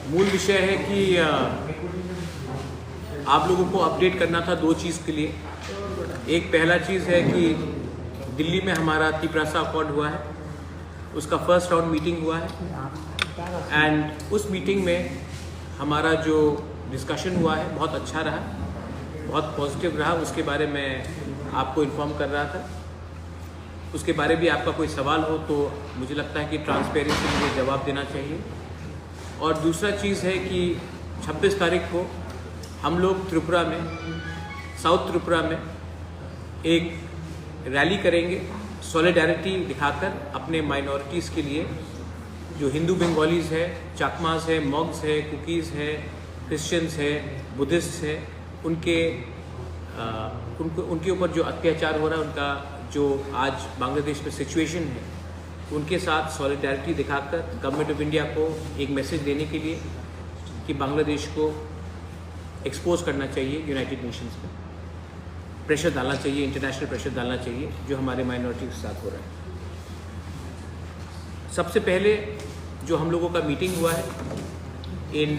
मूल विषय है कि आप लोगों को अपडेट करना था दो चीज़ के लिए। एक पहला चीज़ है कि दिल्ली में हमारा तिपरासा अकॉर्ड हुआ है, उसका फर्स्ट राउंड मीटिंग हुआ है एंड उस मीटिंग में हमारा जो डिस्कशन हुआ है बहुत अच्छा रहा, बहुत पॉजिटिव रहा। उसके बारे में आपको इन्फॉर्म कर रहा था। उसके बारे में आपका कोई सवाल हो तो मुझे लगता है कि ट्रांसपेरेंसी मुझे जवाब देना चाहिए। और दूसरा चीज़ है कि 26 तारीख को हम लोग त्रिपुरा में, साउथ त्रिपुरा में एक रैली करेंगे सॉलिडारिटी दिखाकर अपने माइनॉरिटीज़ के लिए, जो हिंदू बंगालीज़ है, चाकमास है, मॉग्स है, कुकीज़ है, क्रिश्चियंस है, बुद्धिस्ट है, उनके ऊपर जो अत्याचार हो रहा है, उनका जो आज बांग्लादेश में सिचुएशन है, उनके साथ सॉलिडारिटी दिखाकर गवर्नमेंट ऑफ इंडिया को एक मैसेज देने के लिए कि बांग्लादेश को एक्सपोज करना चाहिए, यूनाइटेड नेशंस में प्रेशर डालना चाहिए, इंटरनेशनल प्रेशर डालना चाहिए जो हमारे माइनॉरिटी के साथ हो रहा है। सबसे पहले जो हम लोगों का मीटिंग हुआ है in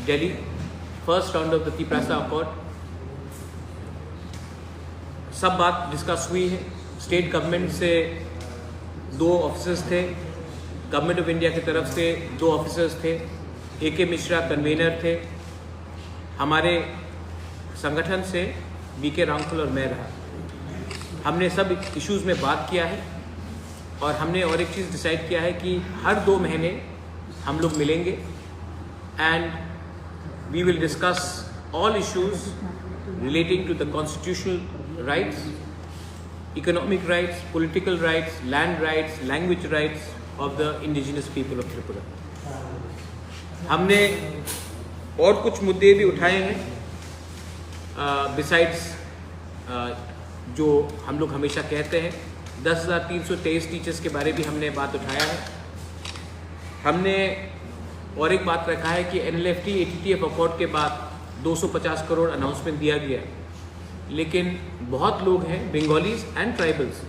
Delhi, first round of the Tiprasa accord, सब बात डिस्कस हुई है। स्टेट गवर्नमेंट से 2 ऑफिसर्स थे, गवर्नमेंट ऑफ इंडिया की तरफ से 2 ऑफिसर्स थे, AK मिश्रा कन्वेनर थे, हमारे संगठन से VK रामफल और मैं रहा। हमने सब इश्यूज़ में बात किया है और हमने और एक चीज़ डिसाइड किया है कि हर 2 महीने हम लोग मिलेंगे and we will discuss all issues relating to the constitutional rights, economic rights, political rights, land rights, language rights of the indigenous people of Tripura. हमने और कुछ मुद्दे भी उठाए हैं बिसाइड्स जो हम लोग हमेशा कहते हैं 10,323 टीचर्स के बारे भी हमने बात उठाया है। हमने और एक बात रखा है कि NLFT ATTF अकॉर्ड के बाद 250 करोड़ अनाउंसमेंट दिया गया, लेकिन बहुत लोग हैं बंगालीज एंड ट्राइबल्स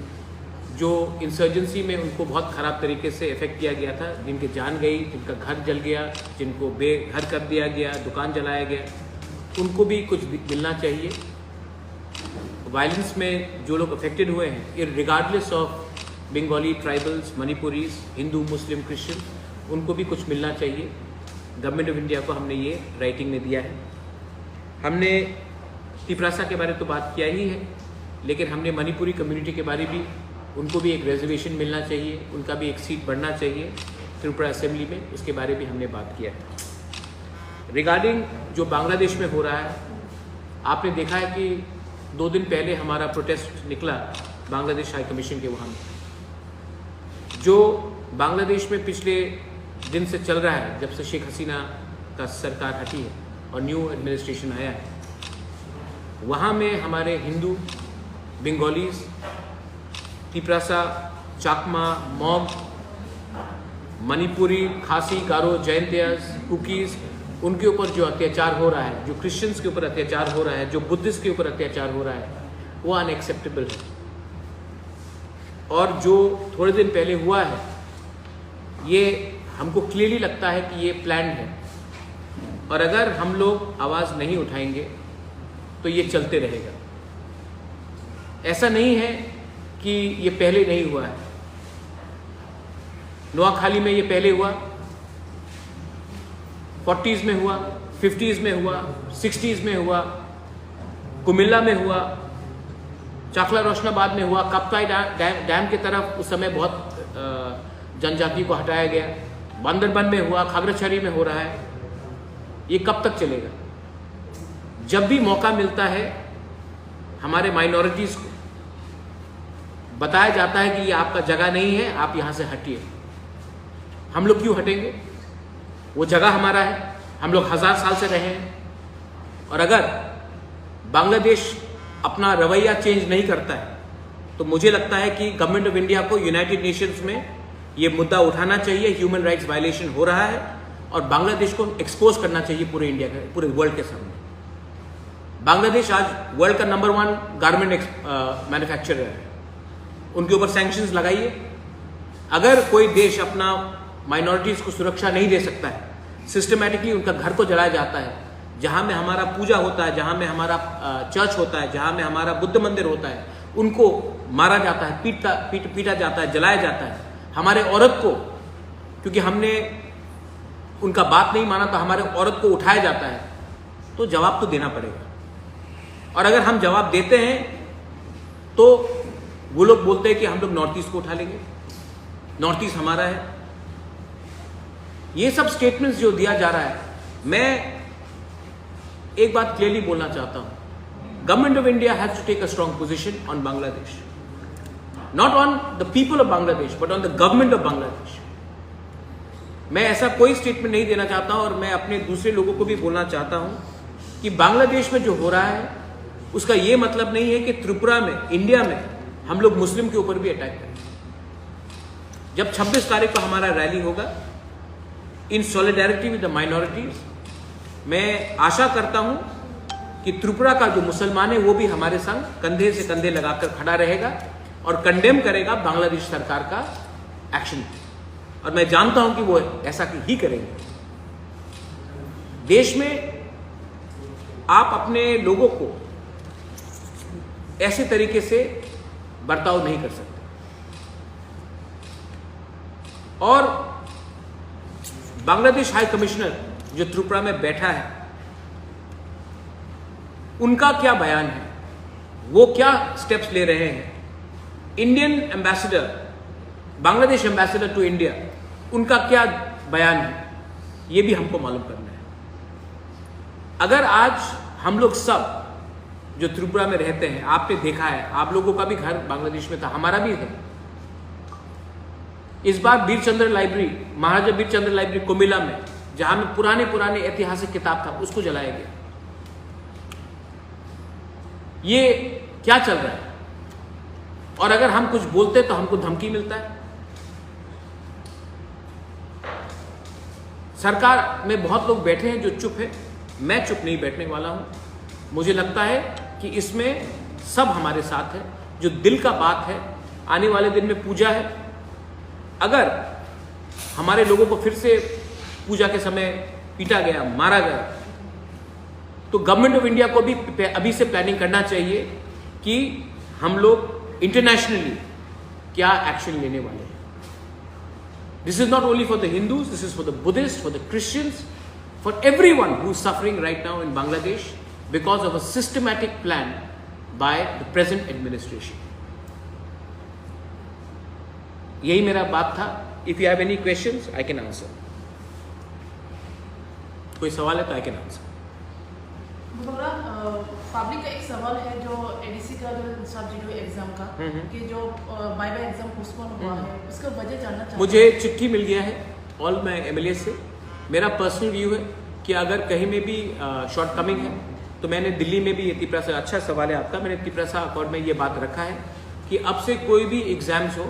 जो इंसर्जेंसी में उनको बहुत ख़राब तरीके से इफ़ेक्ट किया गया था, जिनकी जान गई, जिनका घर जल गया, जिनको बेघर कर दिया गया, दुकान जलाया गया, उनको भी कुछ मिलना चाहिए। वायलेंस में जो लोग अफेक्टेड हुए हैं, regardless of Bengali, tribals, Manipuris, Hindu, Muslim, Christian, उनको भी कुछ मिलना चाहिए। गवर्नमेंट ऑफ इंडिया को हमने ये राइटिंग में दिया है। हमने तिपरासा के बारे में तो बात किया ही है, लेकिन हमने मणिपुरी कम्युनिटी के बारे भी, उनको भी एक रिजर्वेशन मिलना चाहिए, उनका भी एक सीट बढ़ना चाहिए त्रिपुरा असेंबली में, उसके बारे में हमने बात किया है। रिगार्डिंग जो बांग्लादेश में हो रहा है, आपने देखा है कि 2 दिन पहले हमारा प्रोटेस्ट निकला बांग्लादेश हाई कमीशन के वहाँ में। जो बांग्लादेश में पिछले दिन से चल रहा है, जब से शेख हसीना का सरकार हटी है और न्यू एडमिनिस्ट्रेशन आया है, वहाँ में हमारे हिंदू, बंगालीज, तिपरासा, चाकमा, मॉग, मणिपुरी, खासी, गारो, जैंतियास, कुकीज़, उनके ऊपर जो अत्याचार हो रहा है, जो क्रिश्चियंस के ऊपर अत्याचार हो रहा है, जो बुद्धिस्ट के ऊपर अत्याचार हो रहा है, वो अनएक्सेप्टेबल है। और जो थोड़े दिन पहले हुआ है, ये हमको क्लियरली लगता है कि ये प्लान्ड है, और अगर हम लोग आवाज़ नहीं उठाएंगे तो ये चलते रहेगा। ऐसा नहीं है कि ये पहले नहीं हुआ है। नोआखाली में ये पहले हुआ, 40s में हुआ, 50s में हुआ, 60s में हुआ, कुमिल्ला में हुआ, चाकला रोशनाबाद में हुआ, कप्ताई डैम की तरफ उस समय बहुत जनजाति को हटाया गया, बांदरबन में हुआ, खागड़ाछड़ी में हो रहा है। ये कब तक चलेगा? जब भी मौका मिलता है हमारे माइनॉरिटीज़ को बताया जाता है कि ये आपका जगह नहीं है, आप यहाँ से हटिए। हम लोग क्यों हटेंगे? वो जगह हमारा है, हम लोग 1000 साल से रहे हैं। और अगर बांग्लादेश अपना रवैया चेंज नहीं करता है तो मुझे लगता है कि गवर्नमेंट ऑफ इंडिया को यूनाइटेड नेशंस में ये मुद्दा उठाना चाहिए। ह्यूमन राइट्स वायलेशन हो रहा है और बांग्लादेश को एक्सपोज करना चाहिए पूरे इंडिया के, पूरे वर्ल्ड के सामने। बांग्लादेश आज वर्ल्ड का नंबर 1 गारमेंट मैन्युफैक्चरर है, उनके ऊपर सैंक्शंस लगाइए। अगर कोई देश अपना माइनॉरिटीज़ को सुरक्षा नहीं दे सकता है, सिस्टमैटिकली उनका घर को जलाया जाता है, जहाँ में हमारा पूजा होता है, जहाँ में हमारा चर्च होता है, जहाँ में हमारा बुद्ध मंदिर होता है, उनको मारा जाता है, पीटा जाता है, जलाया जाता है। हमारे औरत को, क्योंकि हमने उनका बात नहीं माना तो हमारे औरत को उठाया जाता है, तो जवाब तो देना पड़ेगा। और अगर हम जवाब देते हैं तो वो लोग बोलते हैं कि हम लोग नॉर्थ ईस्ट को उठा लेंगे, नॉर्थ ईस्ट हमारा है। ये सब स्टेटमेंट्स जो दिया जा रहा है, मैं एक बात क्लियरली बोलना चाहता हूं, government of India has to take a strong position on Bangladesh, not on the people of Bangladesh but on the government of Bangladesh. मैं ऐसा कोई स्टेटमेंट नहीं देना चाहता हूं और मैं अपने दूसरे लोगों को भी बोलना चाहता हूं कि बांग्लादेश में जो हो रहा है उसका यह मतलब नहीं है कि त्रिपुरा में, इंडिया में हम लोग मुस्लिम के ऊपर भी अटैक करें। जब 26 तारीख को हमारा रैली होगा इन सॉलिडारिटी विद द माइनॉरिटीज, मैं आशा करता हूं कि त्रिपुरा का जो मुसलमान है वो भी हमारे संग कंधे से कंधे लगाकर खड़ा रहेगा और कंडेम करेगा बांग्लादेश सरकार का एक्शन। और मैं जानता हूं कि वो ऐसा ही करेंगे। देश में आप अपने लोगों को ऐसे तरीके से बर्ताव नहीं कर सकते। और बांग्लादेश हाई कमिश्नर जो त्रिपुरा में बैठा है, उनका क्या बयान है, वो क्या स्टेप्स ले रहे हैं। Indian ambassador, Bangladesh ambassador to India, उनका क्या बयान है, ये भी हमको मालूम करना है। अगर आज हम लोग सब जो त्रिपुरा में रहते हैं, आपने देखा है, आप लोगों का भी घर बांग्लादेश में था, हमारा भी है। इस बार वीरचंद्र लाइब्रेरी, महाराजा वीरचंद्र लाइब्रेरी कुमिल्ला में, जहां में पुराने ऐतिहासिक किताब था, उसको जलाया गया। ये क्या चल रहा है? और अगर हम कुछ बोलते तो हमको धमकी मिलता है। सरकार में बहुत लोग बैठे हैं जो चुप है, मैं चुप नहीं बैठने वाला हूं। मुझे लगता है कि इसमें सब हमारे साथ है। जो दिल का बात है, आने वाले दिन में पूजा है, अगर हमारे लोगों को फिर से पूजा के समय पीटा गया, मारा गया, तो गवर्नमेंट ऑफ इंडिया को भी अभी से प्लानिंग करना चाहिए कि हम लोग इंटरनेशनली क्या एक्शन लेने वाले हैं। This is not only for the Hindus, this is for the Buddhist, for the Christians, for everyone who is suffering right now in Bangladesh because of a systematic plan by the present administration. यही मेरा बात था। If you have any questions, I can answer. कोई सवाल है तो I can answer. Public का एक सवाल है जो एडीसी का जो सब्जेक्ट एग्जाम का कि जो बाय एग्जाम पोस्टपोन हुआ है, उसका वजह जानना चाहते हैं। मुझे चिट्ठी मिल गया है ऑल माय एमएलए से। मेरा पर्सनल व्यू है कि अगर कहीं में भी शॉर्ट कमिंग है तो मैंने दिल्ली में भी ये तिपरासा, अच्छा सवाल है आपका, मैंने तिपरासा अकॉर्ड में ये बात रखा है कि अब से कोई भी एग्जाम्स हो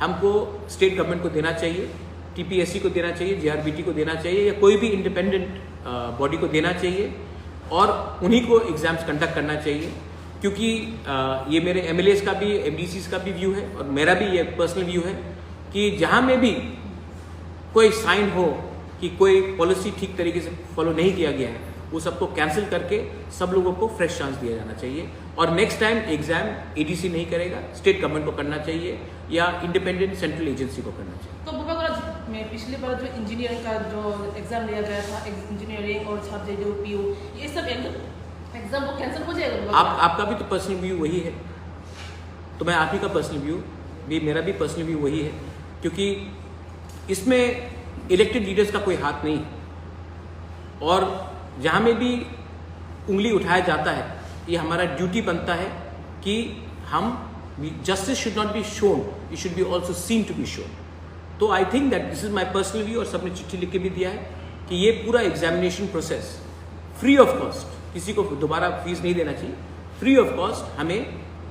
हमको स्टेट गवर्नमेंट को देना चाहिए, टीपीएससी को देना चाहिए, जीआरबीटी को देना चाहिए, या कोई भी इंडिपेंडेंट बॉडी को देना चाहिए और उन्हीं को एग्जाम्स कंडक्ट करना चाहिए। क्योंकि ये मेरे एमएलएस का भी, एमडीसीज का भी व्यू है और मेरा भी ये पर्सनल व्यू है कि जहाँ में भी कोई साइन हो कि कोई पॉलिसी ठीक तरीके से फॉलो नहीं किया गया है, वो सबको कैंसिल करके सब लोगों को फ्रेश चांस दिया जाना चाहिए। और नेक्स्ट टाइम एग्जाम एडीसी नहीं करेगा, स्टेट गवर्नमेंट को करना चाहिए या इंडिपेंडेंट सेंट्रल एजेंसी को करना चाहिए। तो बुबा में पिछली बार जो इंजीनियरिंग का जो एग्जाम लिया गया था, इंजीनियरिंग और सब्जेक्ट पीयू, ये सब एग्जाम को कैंसिल हो जाएगा? आपका भी तो पर्सनल व्यू वही है, तो मैं आप ही का पर्सनल व्यू भी, मेरा भी पर्सनल व्यू वही है, क्योंकि इसमें इलेक्टेड लीडर्स का कोई हाथ नहीं। और जहाँ में भी उंगली उठाया जाता है, ये हमारा ड्यूटी बनता है कि हम justice should not be shown, it should be also seen to be shown. तो I think that this is my personal view, और सबने चिट्ठी लिख के भी दिया है कि ये पूरा examination process free of cost, किसी को दोबारा फीस नहीं देना चाहिए, फ्री ऑफ कॉस्ट हमें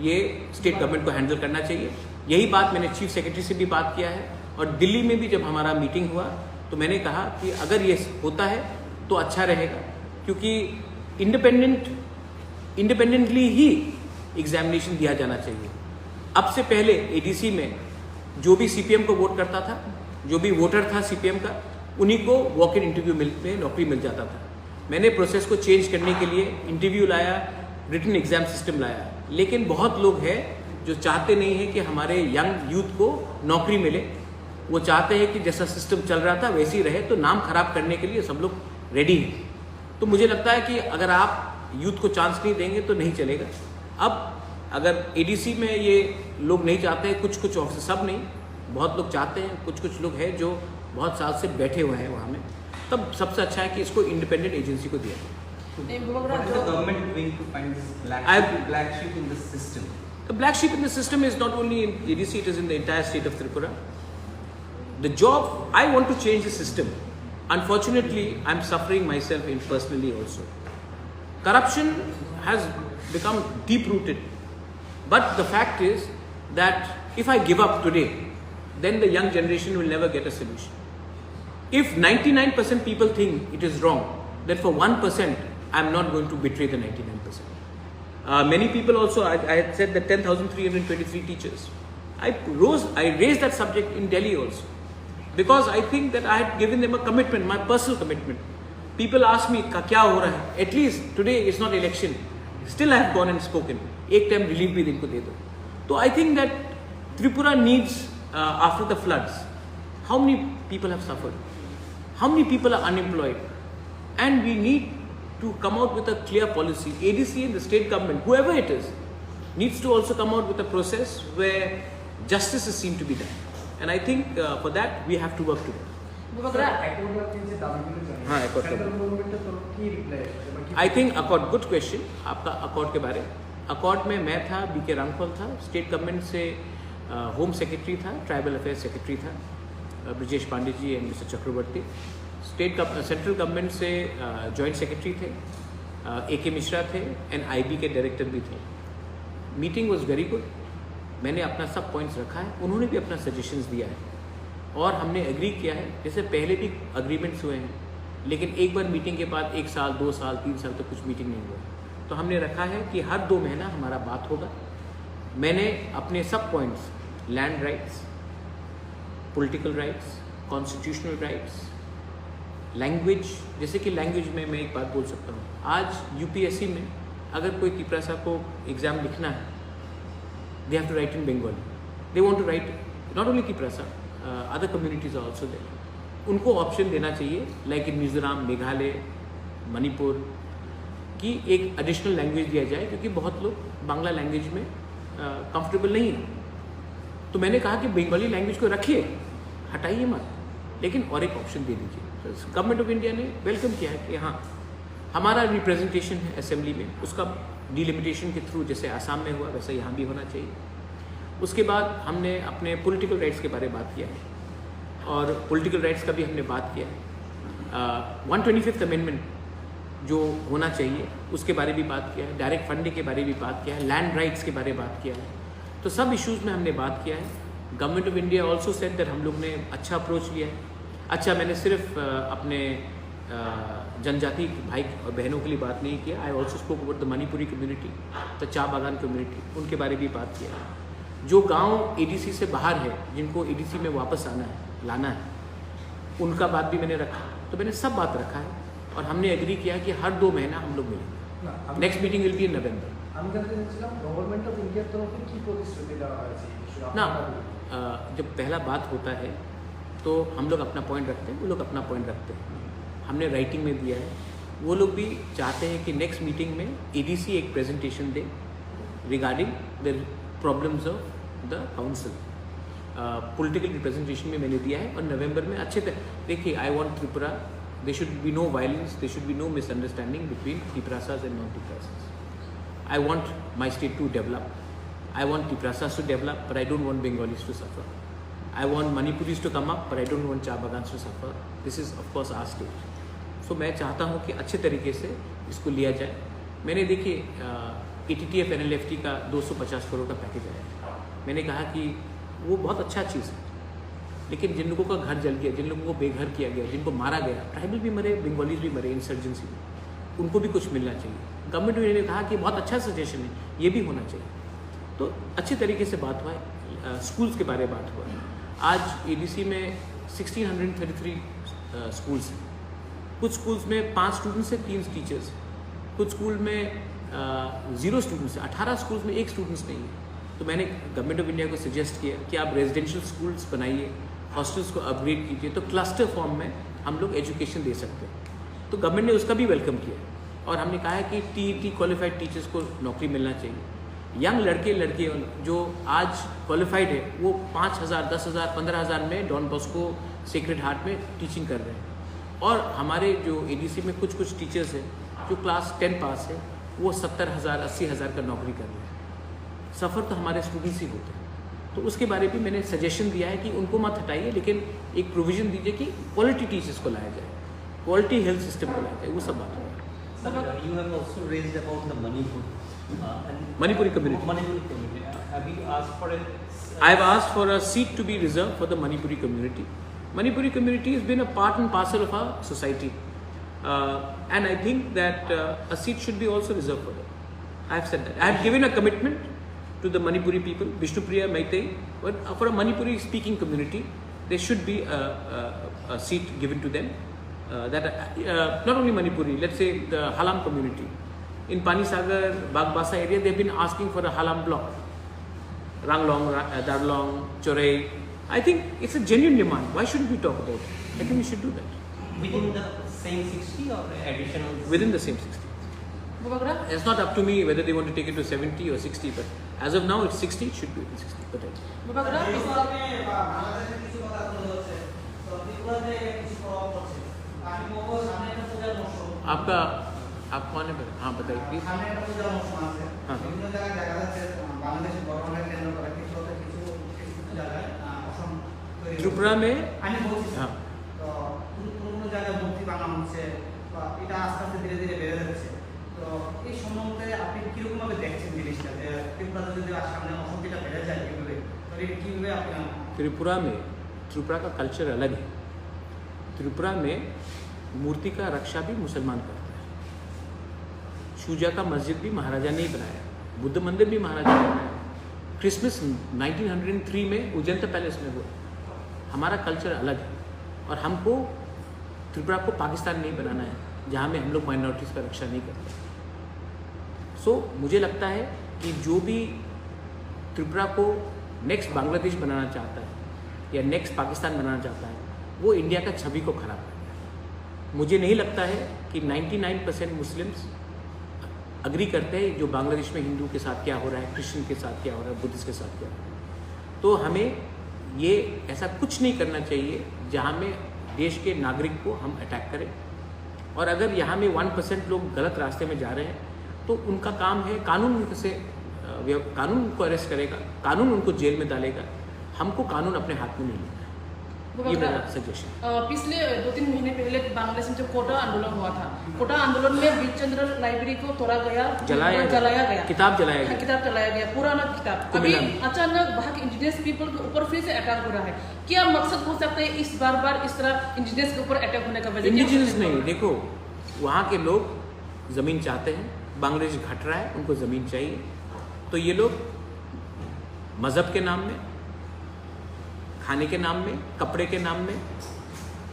ये स्टेट गवर्नमेंट को हैंडल करना चाहिए। यही बात मैंने चीफ सेक्रेटरी से भी बात किया है, और दिल्ली में भी जब हमारा मीटिंग हुआ तो मैंने कहा कि अगर ये होता है तो अच्छा रहेगा, क्योंकि इंडिपेंडेंटली ही एग्जामिनेशन दिया जाना चाहिए। अब से पहले एडीसी में जो भी सीपीएम को वोट करता था, जो भी वोटर था सीपीएम का, उन्हीं को वॉक इन इंटरव्यू में नौकरी मिल जाता था। मैंने प्रोसेस को चेंज करने के लिए इंटरव्यू लाया, रिटन एग्जाम सिस्टम लाया, लेकिन बहुत लोग हैं जो चाहते नहीं हैं कि हमारे यंग यूथ को नौकरी मिले। वो चाहते हैं कि जैसा सिस्टम चल रहा था वैसे ही रहे, तो नाम खराब करने के लिए सब लोग रेडी हैं। तो मुझे लगता है कि अगर आप यूथ को चांस नहीं देंगे तो नहीं चलेगा। अब अगर एडीसी में ये लोग नहीं चाहते हैं, कुछ कुछ ऑफिसर, सब नहीं, बहुत लोग चाहते हैं, कुछ कुछ लोग हैं जो बहुत साल से बैठे हुए हैं वहाँ में, तब सबसे अच्छा है कि इसको इंडिपेंडेंट एजेंसी को दिया जाए। What is the government doing to find this black sheep in the system? The black sheep in the system is not only in ADC, it is in the entire state of Tripura. The job, I want to change the system. Unfortunately, I'm suffering myself personally also. Corruption has become deep-rooted. But the fact is that if I give up today, then the young generation will never get a solution. If 99% people think it is wrong, then for 1%, I'm not going to betray the 99%. Many people also, I had said that 10,323 teachers. I raised that subject in Delhi also. Because I think that I had given them a commitment, my personal commitment. People ask me, kya ho raha hai? At least today is not election. Still I have gone and spoken. Ek time relief bhi inko de do. So I think that Tripura needs, after the floods, how many people have suffered? How many people are unemployed? And we need to come out with a clear policy. ADC and the state government, whoever it is, needs to also come out with a process where justice is seen to be done. And I think for that we have to work together. I think accord, good question. आपका accord के बारे, accord में मैं था, BK Ramphal था, state government से home secretary था, tribal affairs secretary था Brajesh Pandey ji and mister Chakraborty. Central government से जॉइंट सेक्रेटरी थे, AK मिश्रा थे एंड IB के डायरेक्टर भी थे। Meeting was very good. मैंने अपना सब पॉइंट्स रखा है, उन्होंने भी अपना सजेशंस दिया है और हमने एग्री किया है। जैसे पहले भी अग्रीमेंट्स हुए हैं, लेकिन एक बार मीटिंग के बाद 1 साल 2 साल 3 साल तक कुछ मीटिंग नहीं हुआ। तो हमने रखा है कि हर 2 महीना हमारा बात होगा। मैंने अपने सब points, land rights, political rights, constitutional rights, language, जैसे कि लैंग्वेज में मैं एक बात बोल सकता हूँ, आज UPSC में अगर कोई तिपरासा को एग्ज़ाम लिखना है, they have to write in Bengali. They want to write, not only Tiprasa, other communities are also there. उनको ऑप्शन देना चाहिए, लाइक इन मिजोरम, मेघालय, मणिपुर, की एक एडिशनल लैंग्वेज दिया जाए, क्योंकि बहुत लोग बांग्ला लैंग्वेज में कंफर्टेबल नहीं है। तो मैंने कहा कि बंगाली लैंग्वेज को रखिए, हटाइए मत, लेकिन और एक ऑप्शन दे दीजिए। गवर्नमेंट ऑफ इंडिया ने वेलकम किया है कि हाँ, हमारा रिप्रेजेंटेशन है असेंबली में, उसका डिलिमिटेशन के थ्रू जैसे आसाम में हुआ वैसा यहाँ भी होना चाहिए। उसके बाद हमने अपने पॉलिटिकल राइट्स के बारे में बात किया है और पॉलिटिकल राइट्स का भी हमने बात किया है। 125th अमेंडमेंट जो होना चाहिए उसके बारे में भी बात किया है, डायरेक्ट फंडिंग के बारे में भी बात किया है, लैंड राइट्स के बारे में बात किया है। तो सब इश्यूज़ में हमने बात किया है। Government of India also said that हम लोग ने अच्छा अप्रोच लिया है। अच्छा, मैंने सिर्फ अपने जनजाति भाई और बहनों के लिए बात नहीं किया। I also spoke about the Manipuri community, the चा बागान कम्युनिटी, उनके बारे में भी बात किया है। जो गांव ADC से बाहर है, जिनको ADC में वापस आना है, लाना है, उनका बात भी मैंने रखा। तो मैंने सब बात रखा है और हमने एग्री किया कि हर 2 महीना हम लोग मिलेंगे। Next meeting will be in November. ना जब पहला बात होता है तो हम लोग अपना पॉइंट रखते हैं, वो लोग अपना पॉइंट रखते हैं। हमने राइटिंग में दिया है, वो लोग भी चाहते हैं कि नेक्स्ट मीटिंग में ADC एक प्रेजेंटेशन दे regarding the problems of the council. Political representation में मैंने दिया है और नवंबर में अच्छे देखिए, I want Tripura, they should be no violence, they should be no misunderstanding between Tiprasas and non Tiprasas. I want my state to develop, I want Tiprasas to develop, but I don't want Bengalis to suffer. I want Manipuris to come up, but I don't want Cha Bagans to suffer. This is of course our state. So मैं चाहता हूँ कि अच्छे तरीके से इसको लिया जाए। मैंने देखिए ATTF NLFT का 250 करोड़ का पैकेज आया। मैंने कहा कि वो बहुत अच्छा चीज़ है, लेकिन जिन लोगों का घर जल गया, जिन लोगों को बेघर किया गया, जिनको मारा गया, ट्राइबल भी मरे, बंगालीज भी मरे इंसर्जेंसी में, उनको भी कुछ मिलना चाहिए। गवर्नमेंट ने कहा कि बहुत अच्छा सजेशन है, ये भी होना चाहिए। तो अच्छे तरीके से बात हुआ है। स्कूल्स के बारे में बात हुआ है। आज ADC में 1633 स्कूल्स हैं। कुछ स्कूल्स में 5 स्टूडेंट्स हैं, 3 टीचर्स हैं। कुछ स्कूल में 0 स्टूडेंट्स हैं। 18 स्कूल्स में 1 स्टूडेंट्स नहीं है। तो मैंने गवर्नमेंट ऑफ इंडिया को सजेस्ट किया कि आप रेजिडेंशियल स्कूल्स बनाइए, हॉस्टल्स को अपग्रेड कीजिए, तो क्लस्टर फॉर्म में हम लोग एजुकेशन दे सकते हैं। तो गवर्नमेंट ने उसका भी वेलकम किया और हमने कहा है कि TET क्वालिफाइड टीचर्स को नौकरी मिलना चाहिए। यंग लड़के लड़कियाँ जो आज क्वालिफाइड है वो 5,000, 10,000, 15,000 में डॉन बॉस्को सेक्रेड हार्ट में टीचिंग कर रहे हैं। और हमारे जो ADC में कुछ टीचर्स हैं जो क्लास 10 पास है वो 70,000, 80,000 का नौकरी कर रहे हैं। सफ़र तो हमारे स्टूडेंट्स ही होते हैं। तो उसके बारे में मैंने सजेशन दिया है कि उनको मत हटाइए, लेकिन एक प्रोविज़न दीजिए कि क्वालिटी टीचर्स को लाया जाए, क्वालिटी हेल्थ सिस्टम को लाया जाए, वो सब बात है। Sir, you have also raised about the Manipur. Manipuri community. Manipuri community. Have you asked for a? I have asked for a seat to be reserved for the Manipuri community. Manipuri community has been a part and parcel of our society, and I think that a seat should be also reserved for them. I have said that. I have given a commitment to the Manipuri people, Vishnupriya, Meitei, but for a Manipuri speaking community, there should be a seat given to them. Not only Manipuri, let's say the Halam community. In Panisagar, Bagbasa area, they've been asking for a Halam block. Ranglong, Darlong, Chorei. I think it's a genuine demand. Why shouldn't we talk about it? I think we should do that. Within the same 60 or additional? Within the same 60. Babagra? It's not up to me whether they want to take it to 70 or 60, but as of now it's 60, it should be within 60. But Babagra? आपका आप कौन है? हाँ बताइए please. हाँ त्रिपुरा में हाँ त्रिपुरा में त्रिपुरा का कल्चर अलग है। त्रिपुरा में मूर्ति का रक्षा भी मुसलमान करते हैं। शूजा का मस्जिद भी महाराजा ने ही बनाया, बुद्ध मंदिर भी महाराजा ने बनाया। क्रिसमस 1903 में उजंता पैलेस में हुआ। हमारा कल्चर अलग है और हमको त्रिपुरा को पाकिस्तान नहीं बनाना है जहाँ में हम लोग माइनॉरिटीज़ का रक्षा नहीं करते। सो मुझे लगता है कि जो भी त्रिपुरा को नेक्स्ट बांग्लादेश बनाना चाहता है या नेक्स्ट पाकिस्तान बनाना चाहता है वो इंडिया का छवि को खराब करेगा। मुझे नहीं लगता है कि 99% मुस्लिम्स अग्री करते हैं जो बांग्लादेश में हिंदू के साथ क्या हो रहा है, क्रिश्चियन के साथ क्या हो रहा है, बुद्धिस्ट के साथ क्या हो रहा है। तो हमें ये ऐसा कुछ नहीं करना चाहिए जहाँ में देश के नागरिक को हम अटैक करें। और अगर यहाँ में 1% लोग गलत रास्ते में जा रहे हैं तो उनका काम है कानून उनको अरेस्ट करेगा, कानून उनको जेल में डालेगा। हमको कानून अपने हाथ में नहीं लेना है। ये मेरा सजेशन। पिछले 2-3 महीने पहले बांग्लादेश में जो कोटा आंदोलन हुआ था, कोटा आंदोलन में बीरचंद्र लाइब्रेरी को तोड़ा गया, जलाया गया, किताब जलाया गया, पुराना किताब। अभी अचानक वहाँ के इंडिजिनियस पीपल के ऊपर फिर से अटैक हो रहा है। क्या मकसद हो सकता है इस बार इस तरह इंडिजिनियस के ऊपर अटैक होने का वजह? इंडिजिनियस नहीं, देखो वहाँ के लोग ज़मीन चाहते हैं, बांग्लादेश घट रहा है, उनको ज़मीन चाहिए। तो ये लोग मज़हब के नाम में, खाने के नाम में, कपड़े के नाम में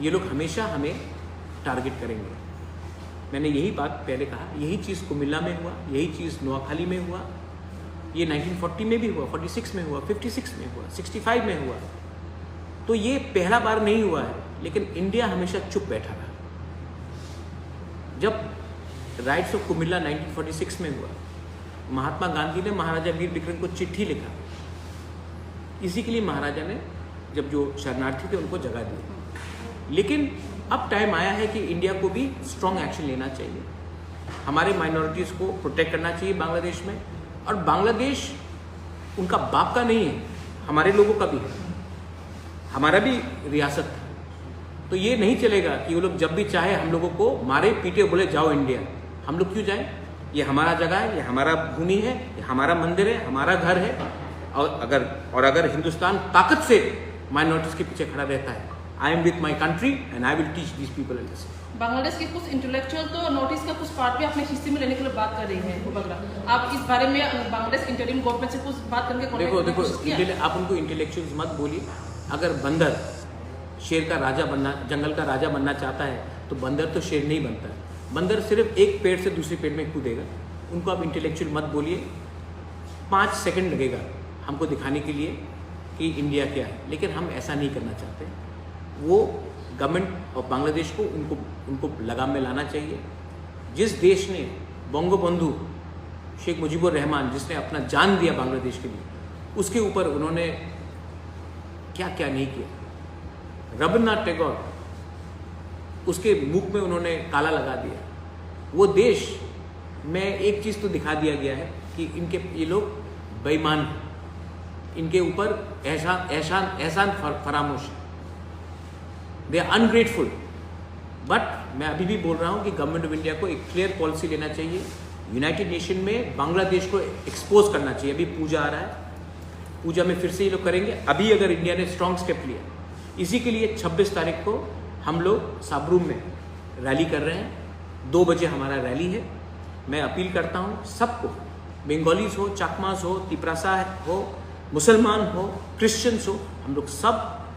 ये लोग हमेशा हमें टारगेट करेंगे। मैंने यही बात पहले कहा, यही चीज़ कुमिल्ला में हुआ, यही चीज़ नोआखाली में हुआ, ये 1940 में भी हुआ, 46 में हुआ, 56 में हुआ, 65 में हुआ। तो ये पहला बार नहीं हुआ है, लेकिन इंडिया हमेशा चुप बैठा रहा। जब राइट्स ऑफ कुमिल्ला 1946 में हुआ, महात्मा गांधी ने महाराजा वीर विक्रम को चिट्ठी लिखा। इसी के लिए महाराजा ने जब जो शरणार्थी थे उनको जगह दी। लेकिन अब टाइम आया है कि इंडिया को भी स्ट्रॉन्ग एक्शन लेना चाहिए, हमारे माइनॉरिटीज़ को प्रोटेक्ट करना चाहिए बांग्लादेश में। और बांग्लादेश उनका बाप का नहीं है, हमारे लोगों का भी है, हमारा भी रियासत है। तो ये नहीं चलेगा कि वो लोग जब भी चाहे हम लोगों को मारे पीटे बोले जाओ इंडिया। हम लोग क्यों जाएं? ये हमारा जगह है, ये हमारा भूमि है, ये हमारा मंदिर है, हमारा घर है। और अगर हिंदुस्तान ताकत से माइनॉरिटीज़ के पीछे खड़ा रहता है, I am with my country and I will teach these people at this. Bangladesh के कुछ इंटेलेक्चुअल तो नोटिस का कुछ पार्ट भी अपने हिस्से में लेने के लिए बात कर रही हैं। आप इस बारे में बांग्लादेश इंटरिम गवर्नमेंट से कुछ बात करके देखो आप उनको इंटेलेक्चुअल्स मत बोलिए। अगर बंदर शेर का राजा बनना, जंगल का राजा बनना चाहता है तो बंदर तो शेर नहीं बनता है। बंदर सिर्फ एक पेड़ से दूसरे पेड़ में कूदेगा। उनको आप इंटेलेक्चुअल मत बोलिए। 5 सेकंड लगेगा हमको दिखाने के लिए कि इंडिया क्या है, लेकिन हम ऐसा नहीं करना चाहते। वो गवर्नमेंट ऑफ बांग्लादेश को उनको लगाम में लाना चाहिए। जिस देश ने बंगो बंधु शेख मुजीबुर रहमान, जिसने अपना जान दिया बांग्लादेश के लिए, उसके ऊपर उन्होंने क्या क्या नहीं किया। रविन्द्रनाथ टैगोर, उसके मुख में उन्होंने काला लगा दिया। वो देश में एक चीज़ तो दिखा दिया गया है कि ये लोग बेईमान हैं, इनके ऊपर एहसान फरामोश है, दे आर अनग्रेटफुल। बट मैं अभी भी बोल रहा हूँ कि गवर्नमेंट ऑफ इंडिया को एक क्लियर पॉलिसी लेना चाहिए। यूनाइटेड नेशन में बांग्लादेश को एक्सपोज करना चाहिए। अभी पूजा आ रहा है, पूजा में फिर से ये लोग करेंगे। अभी अगर इंडिया ने स्ट्रॉन्ग स्टेप लिया, इसी के लिए 26 तारीख को हम लोग साबरूम में रैली कर रहे हैं। 2 बजे हमारा रैली है। मैं अपील करता हूँ सबको, बंगालीज हो, चाकमास हो, तिपरासा हो, मुसलमान हो, क्रिश्चियंस हो, हम लोग सब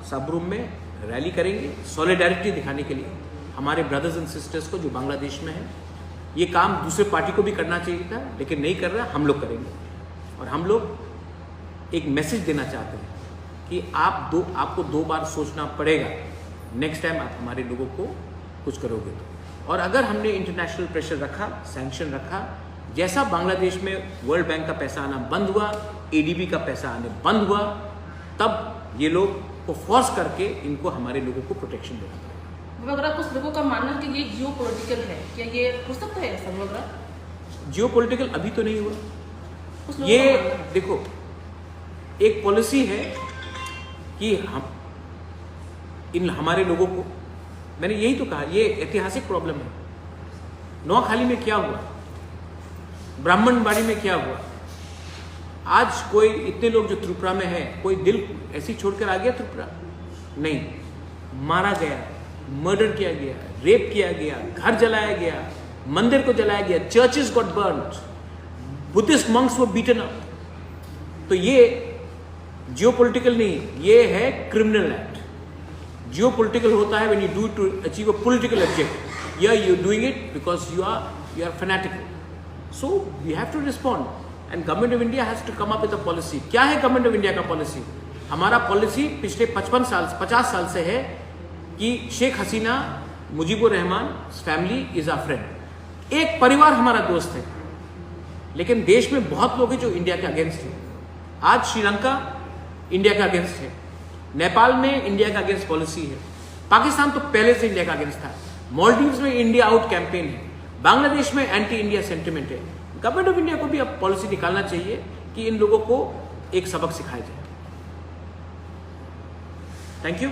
साबरूम में रैली करेंगे सॉलिडारिटी दिखाने के लिए हमारे ब्रदर्स एंड सिस्टर्स को जो बांग्लादेश में है। ये काम दूसरे पार्टी को भी करना चाहिए था, लेकिन नहीं कर रहा, हम लोग करेंगे। और हम लोग एक मैसेज देना चाहते हैं कि आपको 2 बार सोचना पड़ेगा नेक्स्ट टाइम आप हमारे लोगों को कुछ करोगे तो। और अगर हमने इंटरनेशनल प्रेशर रखा, सैंक्शन रखा, जैसा बांग्लादेश में वर्ल्ड बैंक का पैसा आना बंद हुआ, ADB का पैसा आने बंद हुआ, तब ये लोग को फोर्स करके इनको हमारे लोगों को प्रोटेक्शन देना पड़ेगा। वगैरह कुछ लोगों का मानना है कि ये जियो पॉलिटिकल है, क्या ये हो सकता है ऐसा वगैरह? जियो पॉलिटिकल अभी तो नहीं हुआ। कुछ लोगों ये का मानना है। देखो, एक पॉलिसी है कि हम हमारे लोगों को, मैंने यही तो कहा, ये ऐतिहासिक प्रॉब्लम है। नौखाली में क्या हुआ, ब्राह्मणबाड़ी में क्या हुआ, आज कोई इतने लोग जो त्रिपुरा में है, कोई दिल ऐसी छोड़कर आ गया त्रिपुरा? नहीं, मारा गया, मर्डर किया गया, रेप किया गया, घर जलाया गया, मंदिर को जलाया गया, churches got burned, Buddhist monks were beaten up. तो ये जियोपॉलिटिकल नहीं, ये है क्रिमिनल एक्ट। जियोपॉलिटिकल होता है when you do to achieve a political object. या you doing it because you are fanatical. So we have to respond and government of India has to come up with a policy. क्या है government of India का policy? हमारा policy पिछले 50 साल से है कि Sheikh Hasina, Mujibur Rahman family is our friend. एक परिवार हमारा दोस्त है, लेकिन देश में बहुत लोग हैं जो इंडिया के अगेंस्ट हैं। आज श्रीलंका इंडिया के अगेंस्ट है, नेपाल में इंडिया का अगेंस्ट पॉलिसी है, पाकिस्तान तो पहले से इंडिया का अगेंस्ट था, मालदीव्स में इंडिया आउट कैंपेन है, बांग्लादेश में एंटी इंडिया सेंटिमेंट है। गवर्नमेंट ऑफ इंडिया को भी अब पॉलिसी निकालना चाहिए कि इन लोगों को एक सबक सिखाया जाए। Thank you.